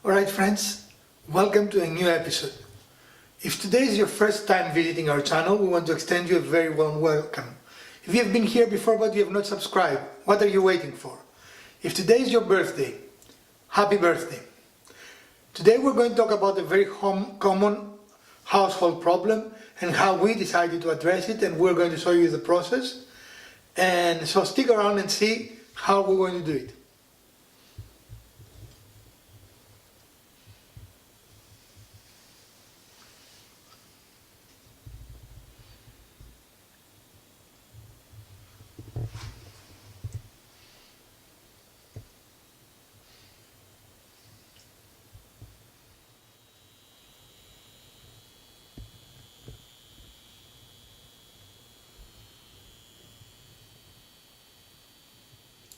Alright friends, welcome to a new episode. If today is your first time visiting our channel, we want to extend you a very warm welcome. If you have been here before but you have not subscribed, what are you waiting for? If today is your birthday, happy birthday. Today we're going to talk about a very common household problem and how we decided to address it, and we're going to show you the process. And so stick around and see how we're going to do it.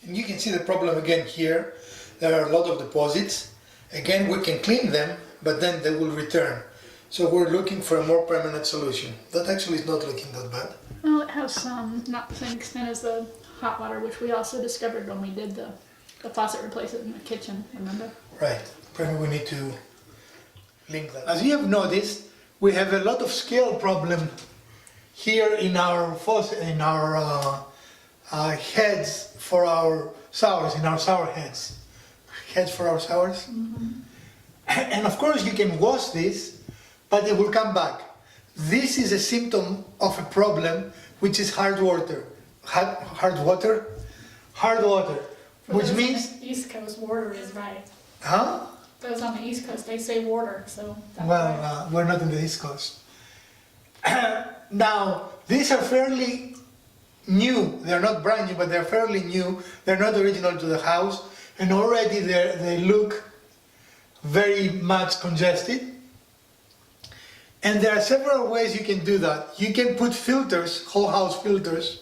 And you can see the problem again here. There are a lot of deposits. Again, we can clean them, but then they will return. So we're looking for a more permanent solution. That actually is not looking that bad. Well, it has not the same extent as the hot water, which we also discovered when we did the faucet replacement in the kitchen, remember? Right. Probably we need to link that. As you have noticed, we have a lot of scale problem here in our faucet, in our heads for our showers, in our shower heads. Heads for our showers. Mm-hmm. And of course you can wash this, but it will come back. This is a symptom of a problem, which is hard water. Hard water? Hard water. Which means... On the East Coast, water is right. Huh? Those on the East Coast, they say water, so... Well, right. We're not in the East Coast. Now, these are fairly new. They're not brand new, but they're fairly new. They're not original to the house, and already they look very much congested. And there are several ways you can do that. You can put filters, whole house filters.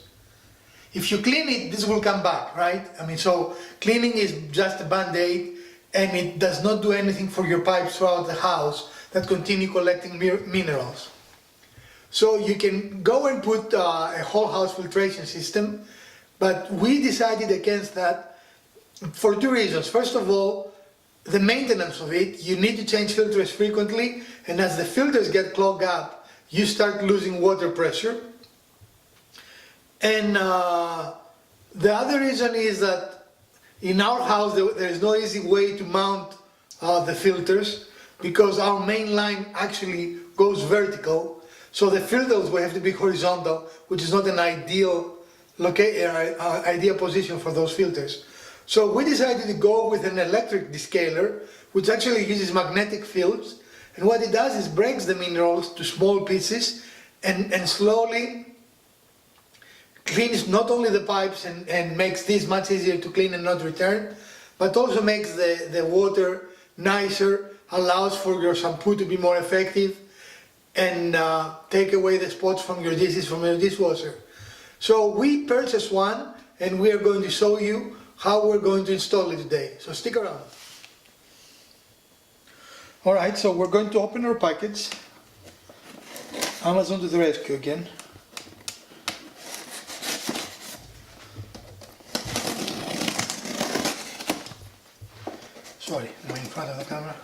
If you clean it, this will come back, right? I mean, so cleaning is just a band-aid, and it does not do anything for your pipes throughout the house that continue collecting minerals. So you can go and put a whole house filtration system, but we decided against that for two reasons. First of all, the maintenance of it. You need to change filters frequently, and as the filters get clogged up, you start losing water pressure. And the other reason is that in our house there is no easy way to mount the filters, because our main line actually goes vertical. So the filters will have to be horizontal, which is not an ideal position for those filters. So we decided to go with an electric descaler, which actually uses magnetic fields. And what it does is breaks the minerals to small pieces and slowly cleans not only the pipes and makes this much easier to clean and not return, but also makes the water nicer, allows for your shampoo to be more effective, and take away the spots from your dishes, from your dishwasher. So we purchased one, and we are going to show you how we're going to install it today. So stick around. Alright, so we're going to open our package. Amazon to the rescue again. Sorry, am I in front of the camera?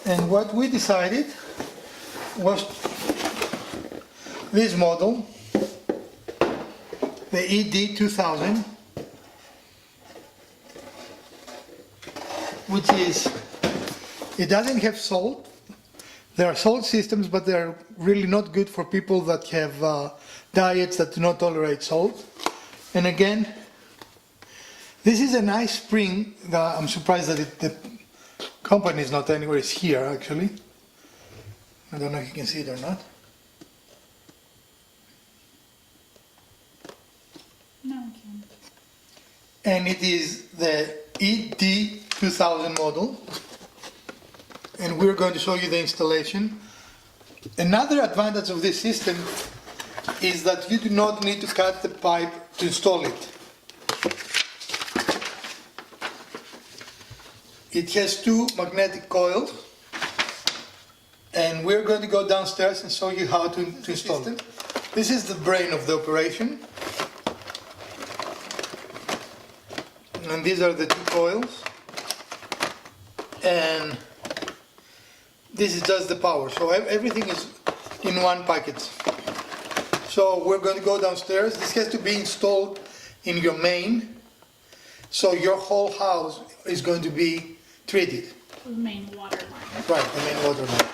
And what we decided was this model, the ED2000, which is, it doesn't have salt. There are salt systems, but they're really not good for people that have diets that do not tolerate salt. And again, this is a nice spring. I'm surprised that the company is not anywhere. It's here actually. I don't know if you can see it or not. No, I can't. And it is the ED2000 model. And we're going to show you the installation. Another advantage of this system is that you do not need to cut the pipe to install it. It has two magnetic coils, and we're going to go downstairs and show you how to install it. This is the brain of the operation. And these are the two coils. And this is just the power. So everything is in one package. So we're going to go downstairs. This has to be installed in your main. So your whole house is going to be treated. The main water line. Right, the main water line.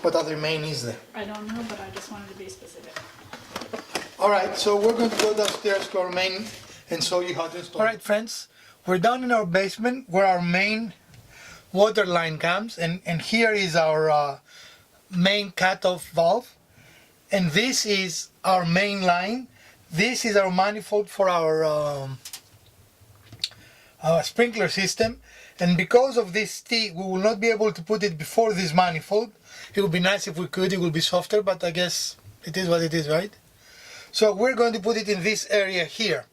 What other main is there? I don't know, but I just wanted to be specific. Alright, so we're going to go downstairs to our main and show you how to install. Alright friends, we're down in our basement where our main water line comes, and here is our main cut-off valve, and this is our main line. This is our manifold for our sprinkler system, and because of this stick we will not be able to put it before this manifold. It would be nice if we could, it will be softer, but I guess it is what it is, right? So we're going to put it in this area here.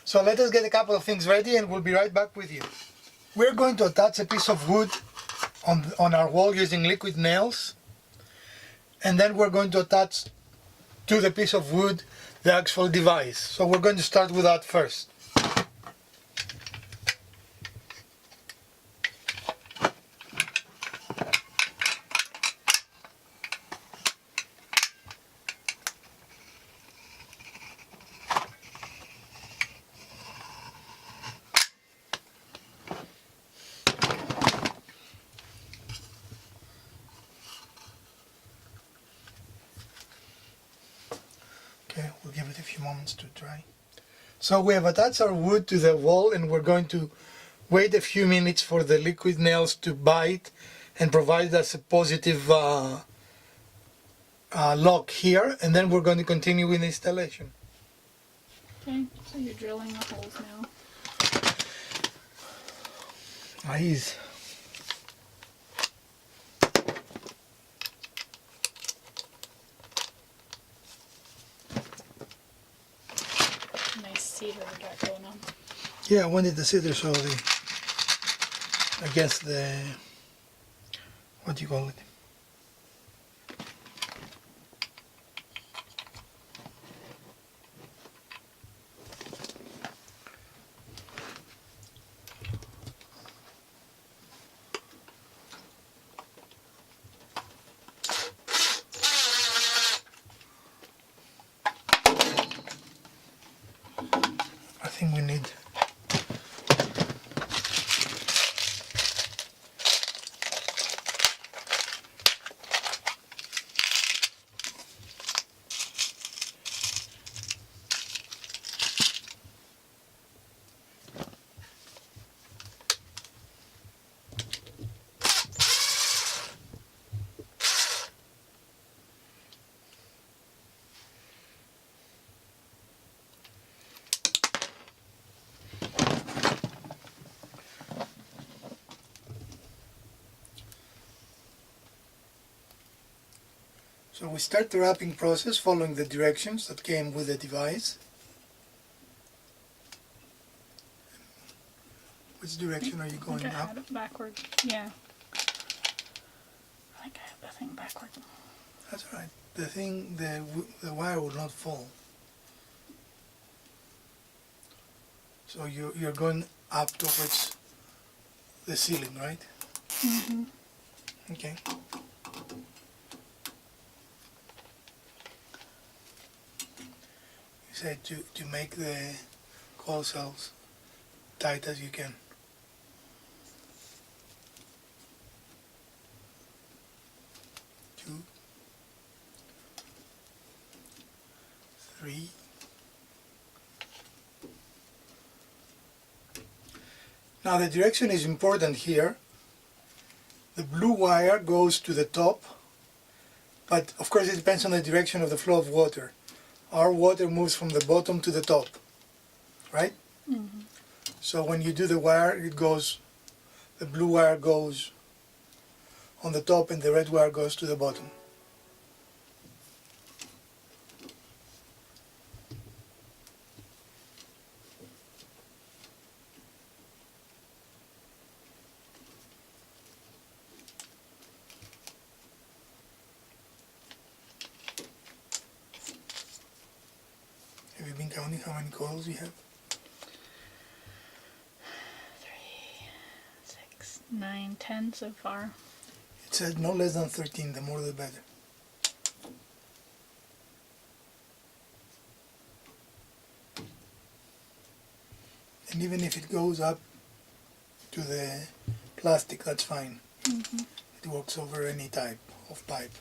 So let us get a couple of things ready and we'll be right back with you. We're going to attach a piece of wood on our wall using liquid nails, and then we're going to attach to the piece of wood the actual device. So we're going to start with that first. Okay, we'll give it a few moments to dry. So we have attached our wood to the wall, and we're going to wait a few minutes for the liquid nails to bite and provide us a positive lock here, and then we're going to continue with the installation. Okay, so you're drilling the holes now. Nice. Nice cedar we got going on. Yeah, I wanted the cedar so against the, what do you call it? I think we need So we start the wrapping process following the directions that came with the device. Which direction are you I going think I up? had it backward. Yeah. I think I have the thing backward. That's all right. The thing, the wire will not fall. So you're going up towards the ceiling, right? Mm-hmm. Okay. You said to make the coil cells tight as you can. 2, 3. Now the direction is important here. The blue wire goes to the top, but of course it depends on the direction of the flow of water. Our water moves from the bottom to the top, right? Mm-hmm. So when you do the wire, it goes, the blue wire goes on the top and the red wire goes to the bottom. Have you been counting how many coils you have? 9, 10 so far. It said no less than 13, the more the better. And even if it goes up to the plastic, that's fine. It works over any type of pipe.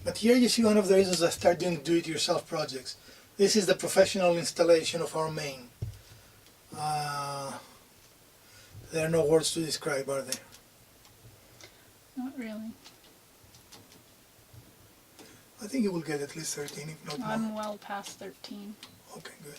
But here you see one of the reasons I start doing do-it-yourself projects. This is the professional installation of our main. There are no words to describe, are there? Not really. I think you will get at least 13, if not more. I'm well past 13. Okay, good.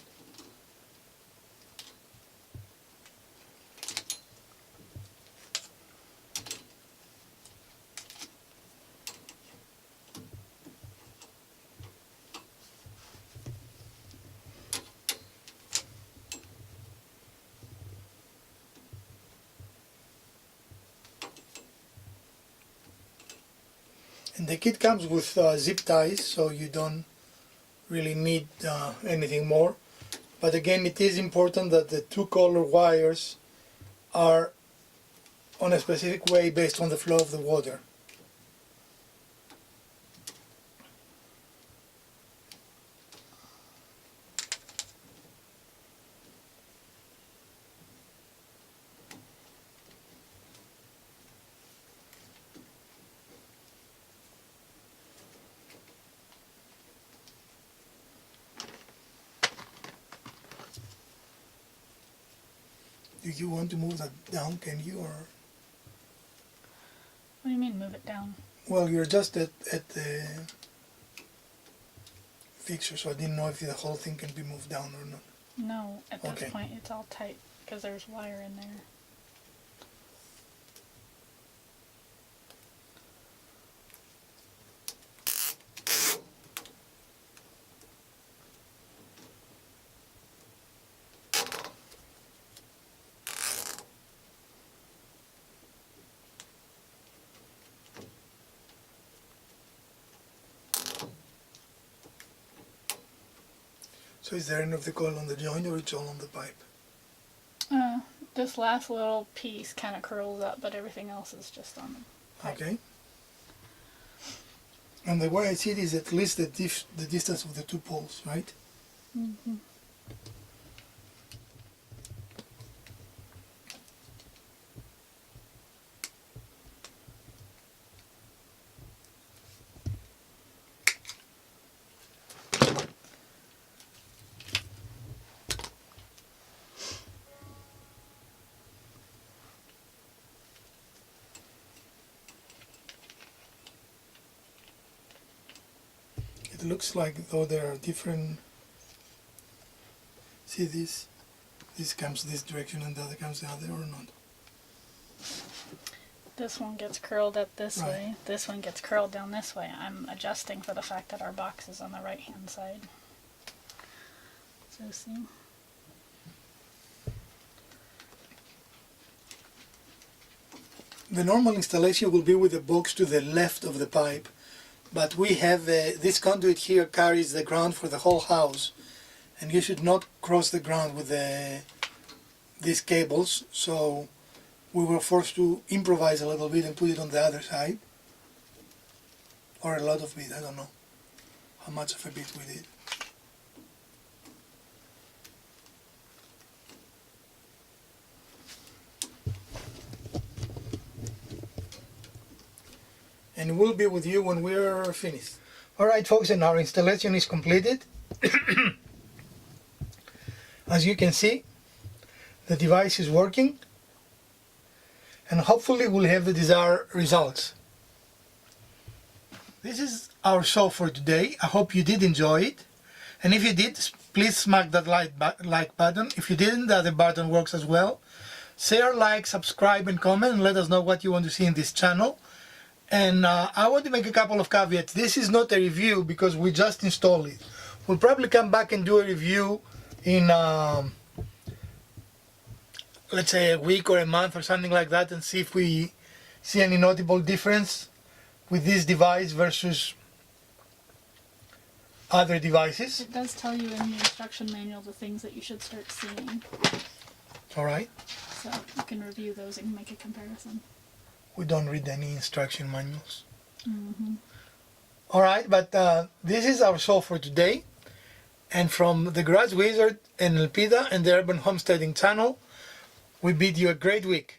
And the kit comes with zip ties, so you don't really need anything more. But again, it is important that the two color wires are on a specific way based on the flow of the water. Do you want to move that down, can you? Or What do you mean move it down? well, you're just at the fixture, so I didn't know if the whole thing can be moved down or not. No, at this Okay. point it's all tight because there's wire in there. So is there any of the coil on the joint, or it's all on the pipe? This last little piece kind of curls up, but everything else is just on the pipe. Okay. And the way I see it is at least the distance of the two poles, right? Mm-hmm. It looks like though there are different. See this? This comes this direction and the other comes the other, or not? This one gets curled up this Right. way. This one gets curled down this way. I'm adjusting for the fact that our box is on the right hand side. So see? The normal installation will be with the box to the left of the pipe, but we have this conduit here carries the ground for the whole house, and you should not cross the ground with these cables, so we were forced to improvise a little bit and put it on the other side, or a lot of it, I don't know how much of a bit we did. And we'll be with you when we're finished. Alright folks, and our installation is completed. As you can see, the device is working, and hopefully we'll have the desired results. This is our show for today. I hope you did enjoy it, and if you did, please smack that like button. If you didn't, the other button works as well. Share, like, subscribe and comment, and let us know what you want to see in this channel. And I want to make a couple of caveats. This is not a review because we just installed it. We'll probably come back and do a review in let's say a week or a month or something like that, and see if we see any notable difference with this device versus other devices. It does tell you in the instruction manual the things that you should start seeing, All right. so you can review those and make a comparison. We don't read any instruction manuals. Mm-hmm. All right, but this is our show for today. And from the Garage Wizard and Elpida and the Urban Homesteading channel, we bid you a great week.